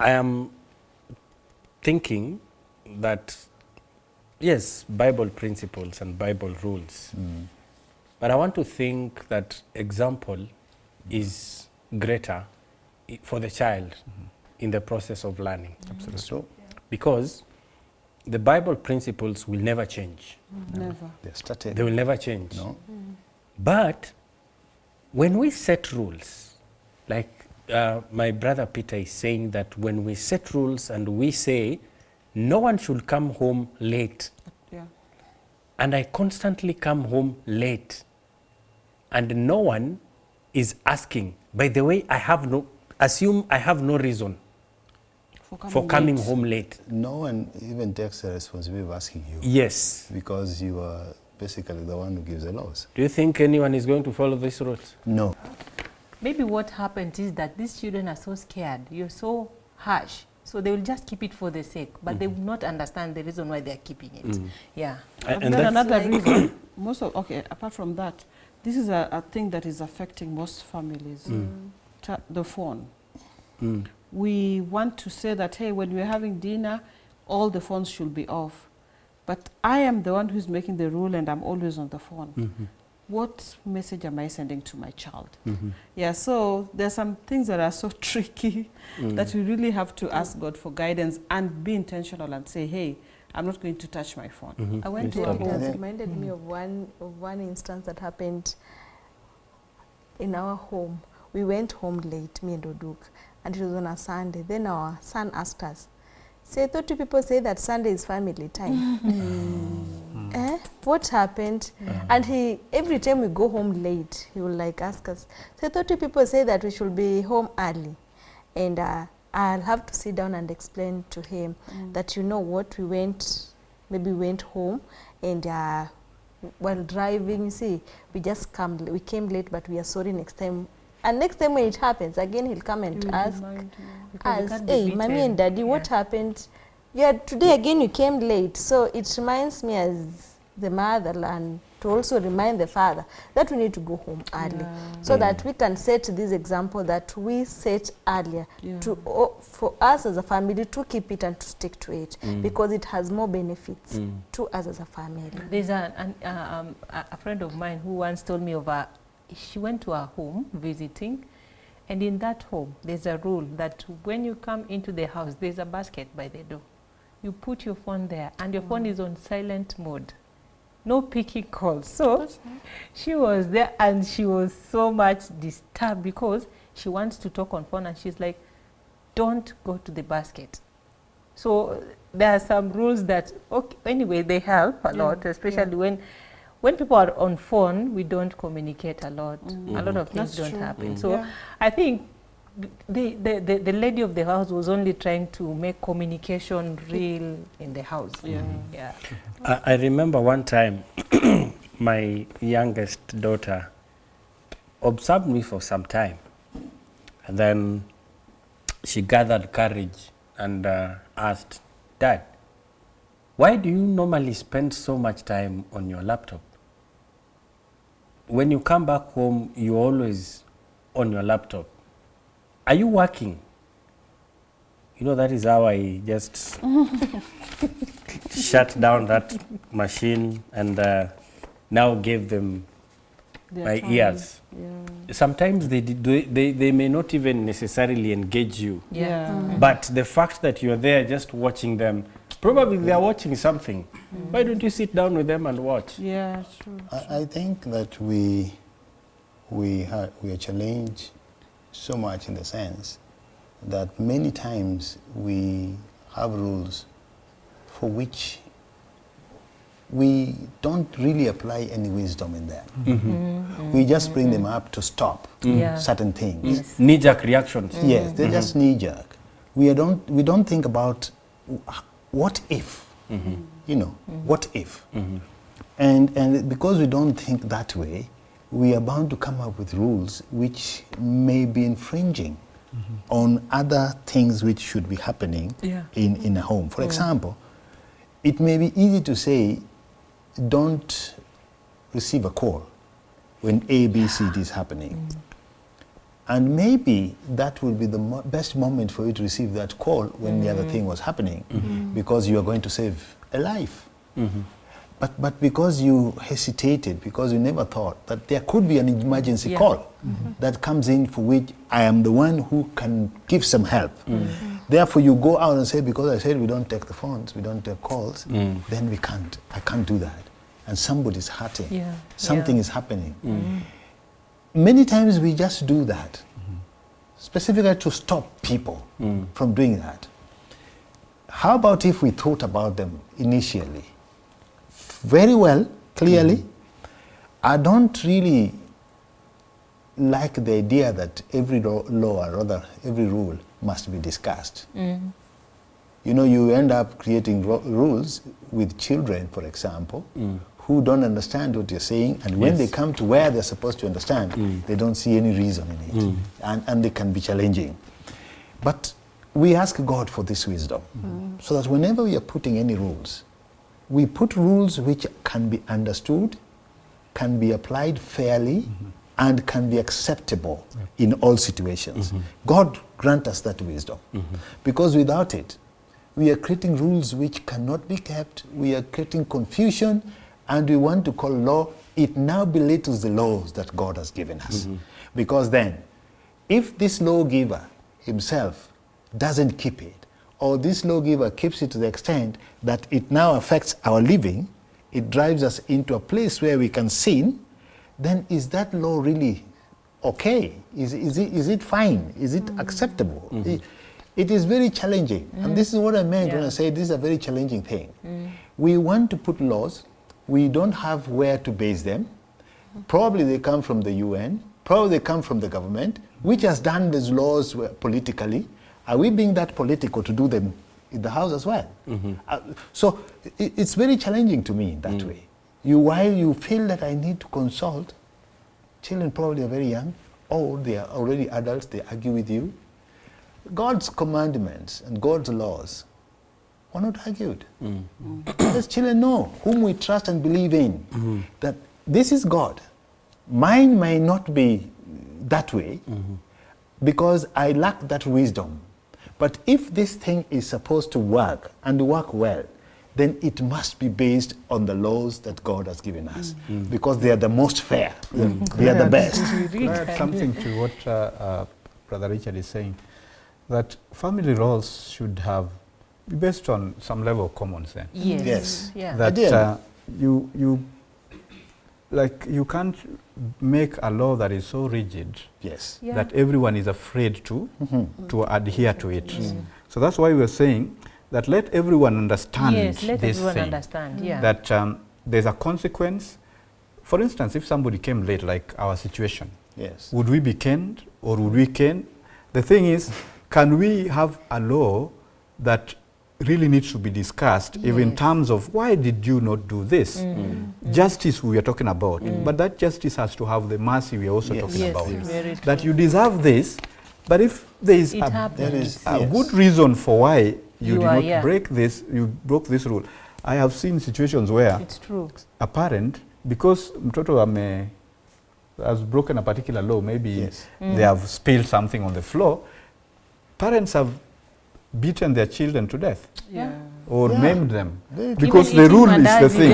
[SPEAKER 1] I am thinking that, yes, Bible principles and Bible rules, But I want to think that example is greater for the child in the process of learning.
[SPEAKER 2] Absolutely.
[SPEAKER 4] So,
[SPEAKER 1] Because the Bible principles will never change.
[SPEAKER 5] Never.
[SPEAKER 4] they're started.
[SPEAKER 1] They will never change.
[SPEAKER 4] No?
[SPEAKER 1] But when we set rules, like my brother Peter is saying that when we set rules and we say no one should come home late,
[SPEAKER 5] Yeah.
[SPEAKER 1] and I constantly come home late, and no one is asking, by the way, assume I have no reason for coming home late.
[SPEAKER 4] No one even takes the responsibility of asking you.
[SPEAKER 1] Yes.
[SPEAKER 4] Because you are basically the one who gives the laws.
[SPEAKER 1] Do you think anyone is going to follow these rules?
[SPEAKER 4] No.
[SPEAKER 3] Maybe what happened is that these children are so scared. You're so harsh. So they will just keep it for the sake, but they will not understand the reason why they're keeping it. Yeah.
[SPEAKER 5] And then another reason, apart from that, this is a thing that is affecting most families. The phone. We want to say that, hey, when we're having dinner, all the phones should be off. But I am the one who's making the rule and I'm always on the phone. What message am I sending to my child? Yeah, so there's some things that are so tricky that we really have to ask God for guidance and be intentional and say, hey, I'm not going to touch my phone.
[SPEAKER 6] I went to a home. It reminded me of one instance that happened in our home. We went home late, me and Oduk, and it was on a Sunday. Then our son asked us, I thought you people say that Sunday is family time. What happened? And every time we go home late, he will like ask us, I thought you people say that we should be home early. And I'll have to sit down and explain to him that, you know what, we went home and while driving, you see, we came late, but we are sorry next time. And next time when it happens, again he'll come and ask us, hey, mommy and daddy, what happened? Yeah, today again you came late. So it reminds me as the mother and to also remind the father that we need to go home early so that we can set this example that we set earlier for us as a family to keep it and to stick to it because it has more benefits to us as a family.
[SPEAKER 3] There's a friend of mine who once told me of she went to a home visiting, and in that home there's a rule that when you come into the house, there's a basket by the door. You put your phone there and your phone is on silent mode. No picking calls. So she was there and she was so much disturbed because she wants to talk on phone and she's like, don't go to the basket. So there are some rules that, anyway, they help a lot, especially when people are on phone, we don't communicate a lot. A lot of things don't happen. So I think the lady of the house was only trying to make communication real in the house.
[SPEAKER 1] I remember one time my youngest daughter observed me for some time, and then she gathered courage and asked, Dad, why do you normally spend so much time on your laptop? When you come back home, you're always on your laptop. Are you working? You know, that is how I just shut down that machine and now gave them my ears. Sometimes they may not even necessarily engage you. But the fact that you're there just watching them, probably they are watching something. Why don't you sit down with them and watch?
[SPEAKER 5] Yeah, true.
[SPEAKER 4] I think that we are challenged so much in the sense that many times we have rules for which we don't really apply any wisdom in them. We just bring them up to stop certain things.
[SPEAKER 1] Knee-jerk reactions.
[SPEAKER 4] Yes, they're just knee-jerk. We don't think about what if, you know, what if. And because we don't think that way, we are bound to come up with rules which may be infringing on other things which should be happening in a home. For example, it may be easy to say, don't receive a call when A, B, C, D is happening. And maybe that will be the best moment for you to receive that call when the other thing was happening, because you are going to save a life. But because you hesitated, because you never thought that there could be an emergency call that comes in for which I am the one who can give some help. Therefore, you go out and say, because I said we don't take the phones, we don't take calls, then we can't. I can't do that. And somebody's hurting.
[SPEAKER 3] Yeah.
[SPEAKER 4] Something is happening. Many times we just do that, specifically to stop people from doing that. How about if we thought about them initially? Very well, clearly. I don't really like the idea that every law, or rather every rule, must be discussed. You know, you end up creating rules with children, for example, who don't understand what you're saying, and when they come to where they're supposed to understand, they don't see any reason in it, and they can be challenging. But we ask God for this wisdom, so that whenever we are putting any rules, we put rules which can be understood, can be applied fairly, and can be acceptable in all situations. God grant us that wisdom, because without it, we are creating rules which cannot be kept, we are creating confusion, and we want to call law, it now belittles the laws that God has given us. Because then, if this lawgiver himself doesn't keep it, or this lawgiver keeps it to the extent that it now affects our living, it drives us into a place where we can sin, then is that law really okay? Is it fine? Is it acceptable? It is very challenging. And this is what I meant when I say this is a very challenging thing. We want to put laws, we don't have where to base them. Probably they come from the UN, probably they come from the government, which has done these laws politically. Are we being that political to do them in the house as well? So it's very challenging to me that way. While you feel that I need to consult, children probably are very young, or they are already adults, they argue with you. God's commandments and God's laws were not argued. Let children know whom we trust and believe in, that this is God. Mine may not be that way, because I lack that wisdom. But if this thing is supposed to work and work well, then it must be based on the laws that God has given us, because they are the most fair. They are the best.
[SPEAKER 2] Can I add something to what Brother Richard is saying? That family laws should be based on some level of common sense.
[SPEAKER 4] Yes.
[SPEAKER 3] Yeah.
[SPEAKER 2] That you can't make a law that is so rigid that everyone is afraid to adhere to it. So that's why we're saying that let everyone understand this thing. That there's a consequence. For instance, if somebody came late, like our situation, would we be caned or would we cane? The thing is, can we have a law that really needs to be discussed, even in terms of why did you not do this? Justice we are talking about, but that justice has to have the mercy we are also talking about. That you deserve this, but if there is a good reason for why you did not break this, you broke this rule. I have seen situations where a parent, because mtoto has broken a particular law, maybe they have spilled something on the floor, parents have beaten their children to death or maimed them, because the rule is the thing.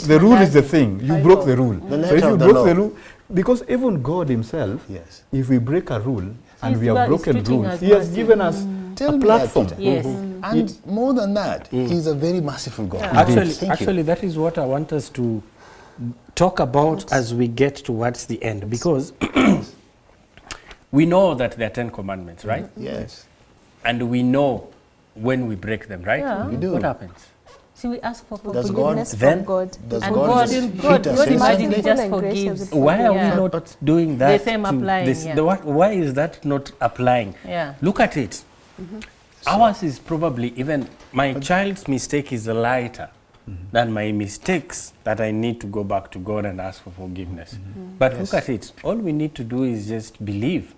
[SPEAKER 2] The rule is the thing. You broke the rule. So if you broke the rule, because even God himself, if we break a rule and we have broken rules, he has given us a platform.
[SPEAKER 4] And more than that, he's a very merciful God.
[SPEAKER 1] Actually, that is what I want us to talk about as we get towards the end, because we know that there are 10 commandments, right?
[SPEAKER 4] Yes.
[SPEAKER 1] And we know when we break them, right?
[SPEAKER 3] Yeah.
[SPEAKER 4] We do.
[SPEAKER 3] What happens? See, we ask for
[SPEAKER 4] forgiveness
[SPEAKER 3] from
[SPEAKER 6] God.
[SPEAKER 4] Does
[SPEAKER 3] and
[SPEAKER 4] God
[SPEAKER 3] imagine he just forgives.
[SPEAKER 1] Why are we not doing that?
[SPEAKER 3] The same applying,
[SPEAKER 1] why is that not applying?
[SPEAKER 3] Yeah.
[SPEAKER 1] Look at it. Ours is probably even, my child's mistake is lighter than my mistakes that I need to go back to God and ask for forgiveness. But look at it. All we need to do is just believe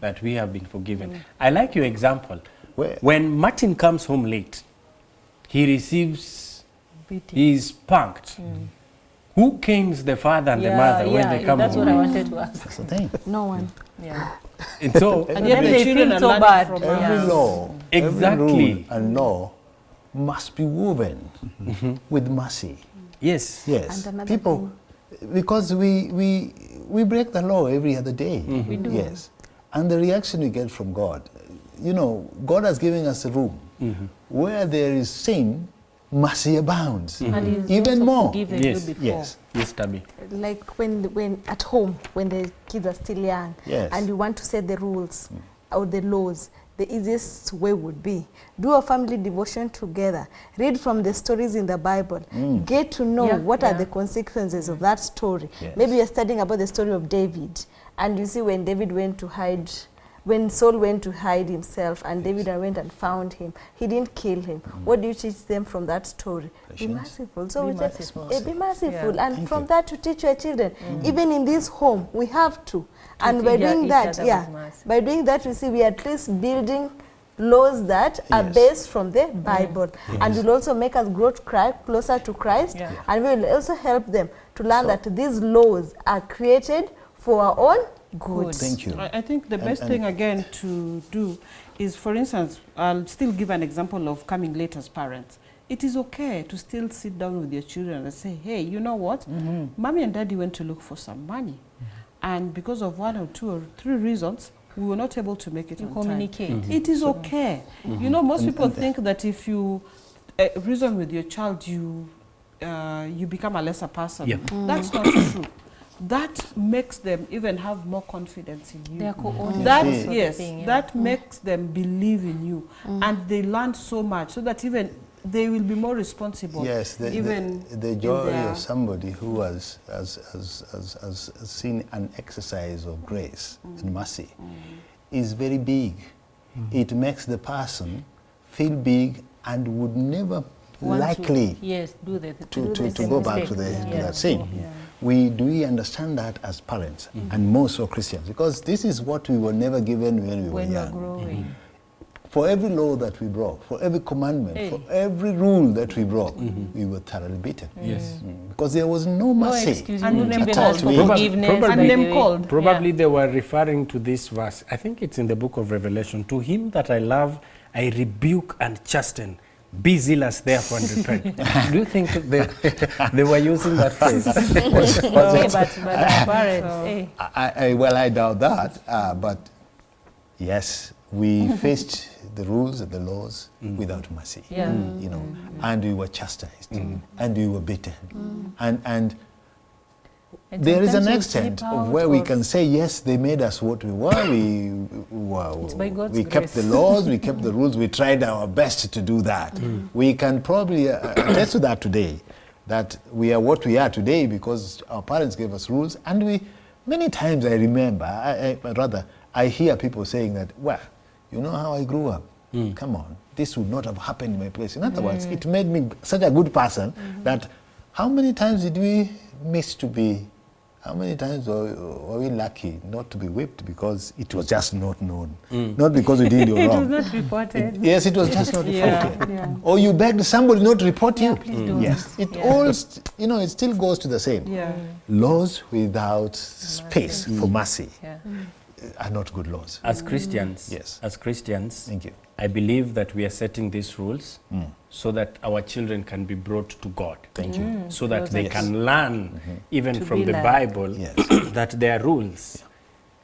[SPEAKER 1] that we have been forgiven. I like your example. When Martin comes home late, he receives, he is punked. Who canes the father and the mother when they come home?
[SPEAKER 3] That's what I wanted to ask.
[SPEAKER 4] That's the thing.
[SPEAKER 6] No one.
[SPEAKER 3] Yeah.
[SPEAKER 1] And so,
[SPEAKER 3] and yet they feel so bad.
[SPEAKER 4] Every law,
[SPEAKER 1] exactly,
[SPEAKER 4] every rule and law must be woven with mercy
[SPEAKER 1] Yes.
[SPEAKER 4] Yes.
[SPEAKER 6] And another
[SPEAKER 4] People, because we break the law every other day.
[SPEAKER 3] We do.
[SPEAKER 4] Yes. And the reaction we get from God, you know, God has given us a room where there is sin, mercy abounds.
[SPEAKER 3] And he's
[SPEAKER 4] Even
[SPEAKER 3] also
[SPEAKER 4] more.
[SPEAKER 3] forgiven
[SPEAKER 1] Yes.
[SPEAKER 3] you before.
[SPEAKER 4] Yes.
[SPEAKER 1] Yes, Tabi.
[SPEAKER 6] like when at home, when the kids are still young,
[SPEAKER 4] Yes.
[SPEAKER 6] and you want to set the rules or the laws, the easiest way would be do a family devotion together, read from the stories in the Bible, get to know what are the consequences of that story.
[SPEAKER 4] Yes.
[SPEAKER 6] Maybe you're studying about the story of David, and you see when David went to hide, when Saul went to hide himself and David went and found him, he didn't kill him. What do you teach them from that story? Be merciful. So
[SPEAKER 3] Be
[SPEAKER 6] we just
[SPEAKER 3] merciful.
[SPEAKER 6] be merciful,
[SPEAKER 3] Yeah.
[SPEAKER 6] and from that to teach your children. Even in this home, we have to. And by
[SPEAKER 3] treat
[SPEAKER 6] doing
[SPEAKER 3] each
[SPEAKER 6] that,
[SPEAKER 3] other with mercy.
[SPEAKER 6] by doing that, we see we are at least building laws that are based from the Bible, and will also make us grow to closer to Christ, and will also help them to learn that these laws are created for our own good.
[SPEAKER 4] Thank you.
[SPEAKER 5] I think the best thing again to do is, for instance, I'll still give an example of coming late as parents. It is okay to still sit down with your children and say, hey, you know what? Mommy and daddy went to look for some money. And because of 1 or 2 or 3 reasons, we were not able to make it on
[SPEAKER 3] communicate.
[SPEAKER 5] time. It is okay. You know, most people think that if you reason with your child, you become a lesser person.
[SPEAKER 1] Yeah.
[SPEAKER 5] That's not true. That makes them even have more confidence in you.
[SPEAKER 3] They are co-owners.
[SPEAKER 5] That,
[SPEAKER 3] of the
[SPEAKER 5] yes,
[SPEAKER 3] thing, yeah.
[SPEAKER 5] that makes them believe in you. And they learn so much, so that even they will be more responsible.
[SPEAKER 4] Yes, the joy of somebody who has seen an exercise of grace and mercy is very big. It makes the person feel big and would never likely
[SPEAKER 3] do
[SPEAKER 4] to go back to that sin. We understand that as parents and more so Christians, because this is what we were never given when we were young.
[SPEAKER 3] Growing.
[SPEAKER 4] For every law that we broke, for every commandment, for every rule that we broke, we were thoroughly beaten.
[SPEAKER 1] Yes.
[SPEAKER 4] Because there was no mercy.
[SPEAKER 3] excuse,
[SPEAKER 5] And
[SPEAKER 3] even
[SPEAKER 5] attached
[SPEAKER 3] for
[SPEAKER 5] to it.
[SPEAKER 3] forgiveness.
[SPEAKER 5] And name called.
[SPEAKER 1] Probably they were referring to this verse. I think it's in the book of Revelation. To him that I love, I rebuke and chasten. Be zealous therefore and repent. Do you think they were using that phrase?
[SPEAKER 3] No, but our parents,
[SPEAKER 4] I doubt that. But yes, we faced the rules and the laws without mercy. You know, and we were chastised, and we were beaten, and there is an extent of where we can say, yes, they made us what we were. We kept the laws, we kept the rules, we tried our best to do that. We can probably attest to that today, that we are what we are today because our parents gave us rules, and we, many times I remember, I hear people saying that, well, you know how I grew up? Come on, this would not have happened in my place. In other words, it made me such a good person that how many times did we miss to be, how many times were we lucky not to be whipped because it was just not known? Not because we did it wrong.
[SPEAKER 3] It was not reported.
[SPEAKER 4] Yes, it was just not reported. Or you begged somebody not to report you.
[SPEAKER 3] Please don't.
[SPEAKER 4] Yes, it all, it still goes to the same. Laws without space for mercy are not good laws.
[SPEAKER 1] As Christians,
[SPEAKER 4] Thank you.
[SPEAKER 1] I believe that we are setting these rules so that our children can be brought to God.
[SPEAKER 4] Thank you.
[SPEAKER 1] So that they can learn, even from the Bible, that there are rules,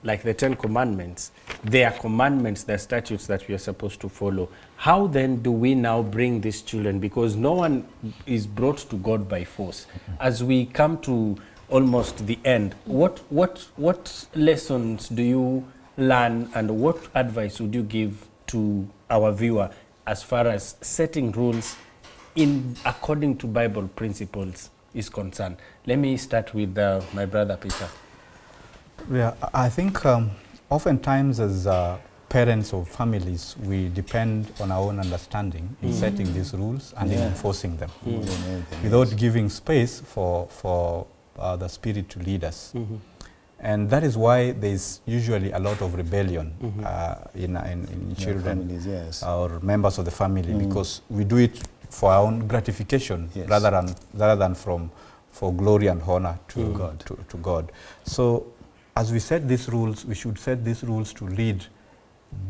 [SPEAKER 1] like the 10 Commandments. There are commandments, there are statutes that we are supposed to follow. How then do we now bring these children? Because no one is brought to God by force. As we come to almost the end, what lessons do you learn, and what advice would you give to our viewer as far as setting rules according to Bible principles is concerned? Let me start with my brother Peter.
[SPEAKER 2] Yeah, I think oftentimes as parents of families, we depend on our own understanding in setting these rules and in enforcing them, without giving space for the Spirit to lead us. And that is why there's usually a lot of rebellion in children families, or members of the family, because we do it for our own gratification rather than for glory and honor to God. So as we set these rules, we should set these rules to lead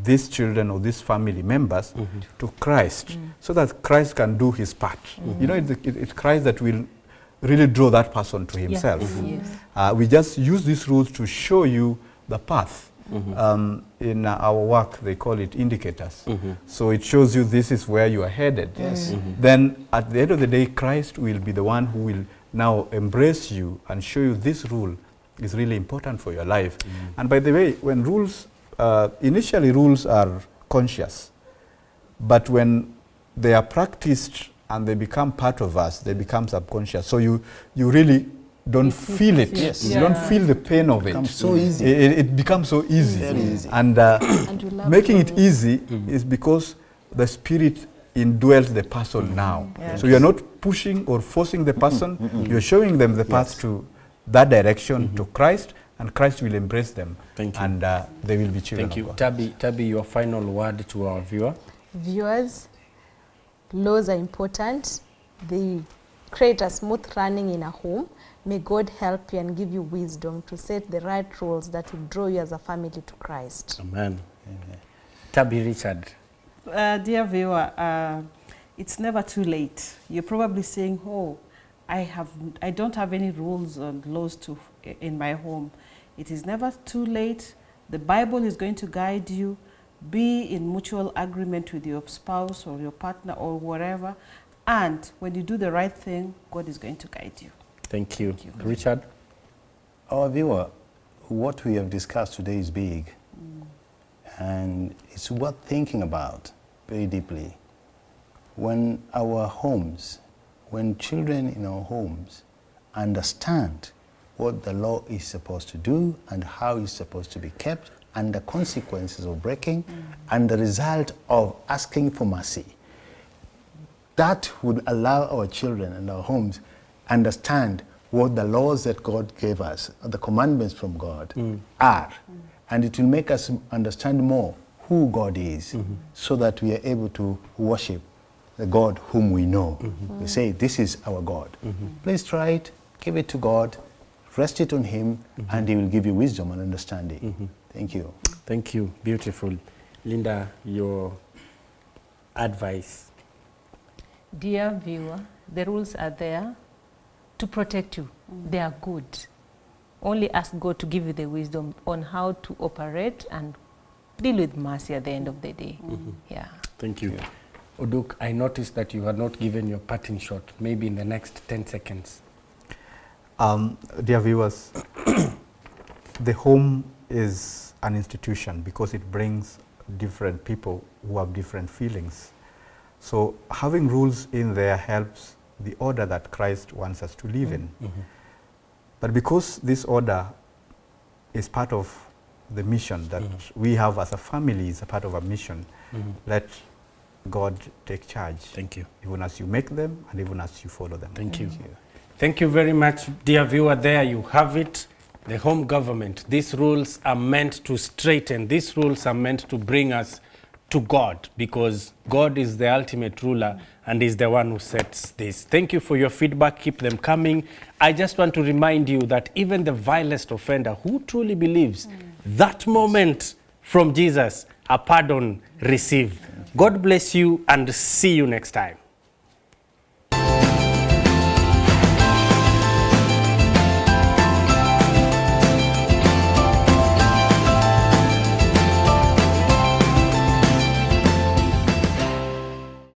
[SPEAKER 2] these children or these family members to Christ, so that Christ can do his part. You know, it's Christ that will really draw that person to himself.
[SPEAKER 3] Yes.
[SPEAKER 2] We just use these rules to show you the path. In our work, they call it indicators. So it shows you this is where you are headed.
[SPEAKER 4] Yes.
[SPEAKER 2] Then at the end of the day, Christ will be the one who will now embrace you and show you this rule is really important for your life. And by the way, when rules, initially rules are conscious, but when they are practiced and they become part of us, they become subconscious. So you really don't feel it.
[SPEAKER 4] Yes.
[SPEAKER 2] You don't feel the pain of it.
[SPEAKER 4] Becomes so easy.
[SPEAKER 2] It becomes so easy.
[SPEAKER 4] Very easy.
[SPEAKER 2] And making it easy is because the Spirit indwells the person now.
[SPEAKER 5] Yes.
[SPEAKER 2] So you're not pushing or forcing the person, you're showing them the path to that direction, to Christ, and Christ will embrace them.
[SPEAKER 1] Thank you.
[SPEAKER 2] And they will be children
[SPEAKER 1] Thank you.
[SPEAKER 2] of God.
[SPEAKER 1] Tabby, your final word to our viewer.
[SPEAKER 6] Viewers, laws are important. They create a smooth running in a home. May God help you and give you wisdom to set the right rules that will draw you as a family to Christ.
[SPEAKER 1] Amen. Tabby Richard.
[SPEAKER 5] Dear viewer, it's never too late. You're probably saying, oh, I don't have any rules or laws in my home. It is never too late. The Bible is going to guide you. Be in mutual agreement with your spouse or your partner or whatever. And when you do the right thing, God is going to guide you.
[SPEAKER 1] Thank you. Richard?
[SPEAKER 4] Our viewer, what we have discussed today is big. And it's worth thinking about very deeply. When our homes, when children in our homes understand what the law is supposed to do and how it's supposed to be kept and the consequences of breaking and the result of asking for mercy, that would allow our children and our homes understand what the laws that God gave us, the commandments from God are. And it will make us understand more who God is so that we are able to worship the God whom we know. We say, this is our God. Please try it, give it to God, rest it on Him, and He will give you wisdom and understanding. Thank you.
[SPEAKER 1] Thank you. Beautiful. Linda, your advice.
[SPEAKER 3] Dear viewer, the rules are there to protect you. They are good. Only ask God to give you the wisdom on how to operate and deal with mercy at the end of the day. Yeah.
[SPEAKER 1] Thank you. Oduk, I noticed that you had not given your parting shot. Maybe in the next 10 seconds.
[SPEAKER 2] Dear viewers, the home is an institution because it brings different people who have different feelings. So having rules in there helps the order that Christ wants us to live in. But because this order is part of the mission that we have as a family, is a part of a mission, let God take charge.
[SPEAKER 1] Thank you.
[SPEAKER 2] Even as you make them and even as you follow them.
[SPEAKER 1] Thank you. Thank you very much, dear viewer. There you have it. The home government. These rules are meant to straighten. These rules are meant to bring us to God, because God is the ultimate ruler and is the one who sets this. Thank you for your feedback. Keep them coming. I just want to remind you that even the vilest offender who truly believes that moment from Jesus, a pardon received. God bless you and see you next time.